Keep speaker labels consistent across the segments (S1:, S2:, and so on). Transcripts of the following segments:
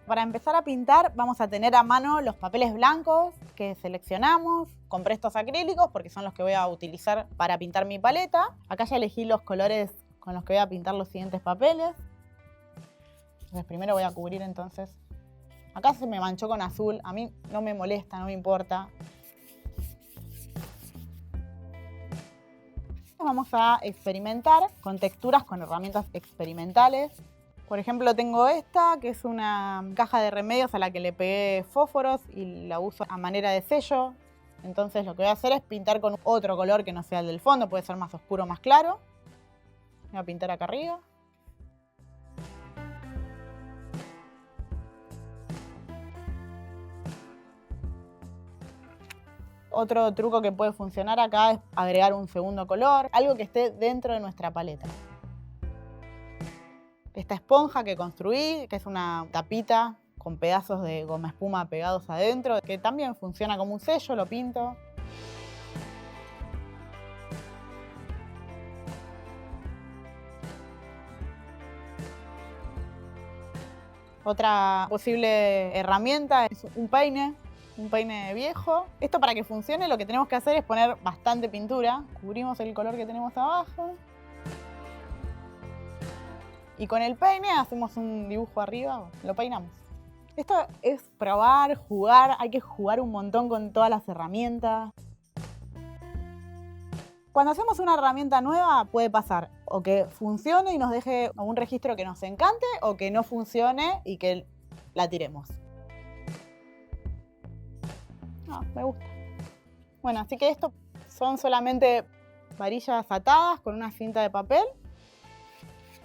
S1: Para empezar a pintar vamos a tener a mano los papeles blancos que seleccionamos. Compré estos acrílicos porque son los que voy a utilizar para pintar mi paleta. Acá ya elegí los colores con los que voy a pintar los siguientes papeles. Entonces primero voy a cubrir entonces. Acá se me manchó con azul, a mí no me molesta, no me importa. Vamos a experimentar con texturas con herramientas experimentales. Por ejemplo, tengo esta, que es una caja de remedios a la que le pegué fósforos y la uso a manera de sello. Entonces lo que voy a hacer es pintar con otro color que no sea el del fondo, puede ser más oscuro o más claro. Voy a pintar acá arriba. Otro truco que puede funcionar acá es agregar un segundo color, algo que esté dentro de nuestra paleta. Esta esponja que construí, que es una tapita con pedazos de goma espuma pegados adentro, que también funciona como un sello, lo pinto. Otra posible herramienta es un peine viejo. Esto, para que funcione, lo que tenemos que hacer es poner bastante pintura. Cubrimos el color que tenemos abajo. Y con el peine hacemos un dibujo arriba, lo peinamos. Esto es probar, jugar, hay que jugar un montón con todas las herramientas. Cuando hacemos una herramienta nueva puede pasar o que funcione y nos deje un registro que nos encante, o que no funcione y que la tiremos. No, me gusta. Bueno, así que esto son solamente varillas atadas con una cinta de papel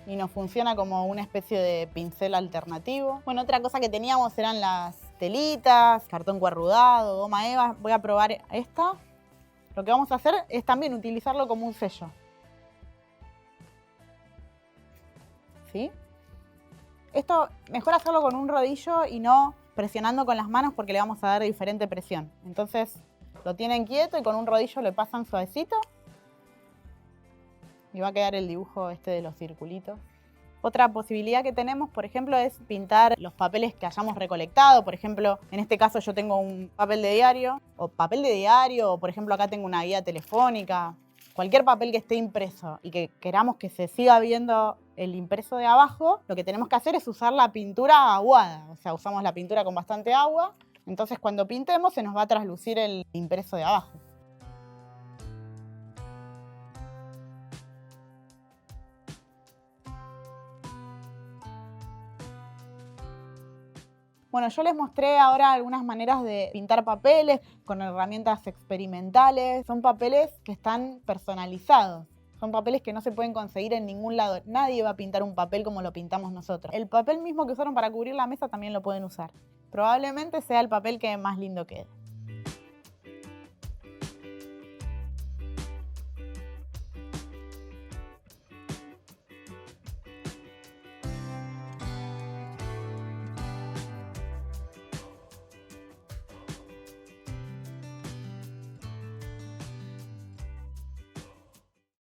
S1: y nos funciona como una especie de pincel alternativo. Bueno, otra cosa que teníamos eran las telitas, cartón cuarrudado, goma eva. Voy a probar esta. Lo que vamos a hacer es también utilizarlo como un sello. ¿Sí? Esto mejor hacerlo con un rodillo y no presionando con las manos porque le vamos a dar diferente presión. Entonces lo tienen quieto y con un rodillo le pasan suavecito y va a quedar el dibujo este de los circulitos. Otra posibilidad que tenemos, por ejemplo, es pintar los papeles que hayamos recolectado. Por ejemplo, en este caso yo tengo un papel de diario, o por ejemplo acá tengo una guía telefónica. Cualquier papel que esté impreso y que queramos que se siga viendo el impreso de abajo, lo que tenemos que hacer es usar la pintura aguada. O sea, usamos la pintura con bastante agua. Entonces cuando pintemos se nos va a traslucir el impreso de abajo. Bueno, yo les mostré ahora algunas maneras de pintar papeles con herramientas experimentales. Son papeles que están personalizados. Son papeles que no se pueden conseguir en ningún lado. Nadie va a pintar un papel como lo pintamos nosotros. El papel mismo que usaron para cubrir la mesa también lo pueden usar. Probablemente sea el papel que más lindo quede.